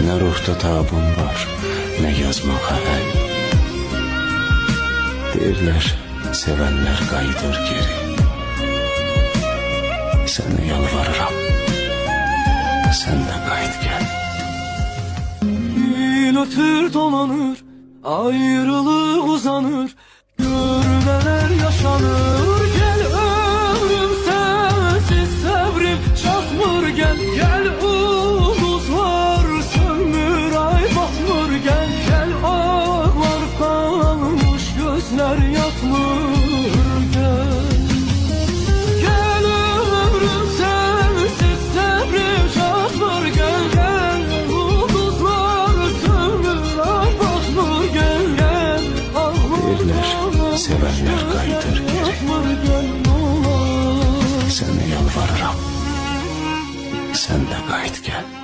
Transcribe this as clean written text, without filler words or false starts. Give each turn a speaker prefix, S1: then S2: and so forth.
S1: Ne ruhta tabun var, ne yazmağa el. Deyirlər, sevenler qayıdır geri. Sənə yalvarıram, sən də qayıt gəl.
S2: Yıl ötür dolanır, ayrılık uzanır, görmeler yaşanır. Gel ömrüm sensiz sabrim çatmır, gel gel umutlar sönmür, ay batmır. Gel gel ağlar kalmış, gözler yatmır, gel. Gel ömrüm sensiz sabrim çatmır, gel gel umutlar sönmür, ay batmır. Gel gel
S1: Deyirlər, sevenler qayıdır geri. Sənə yalvarıram, sən də qayıt gəl.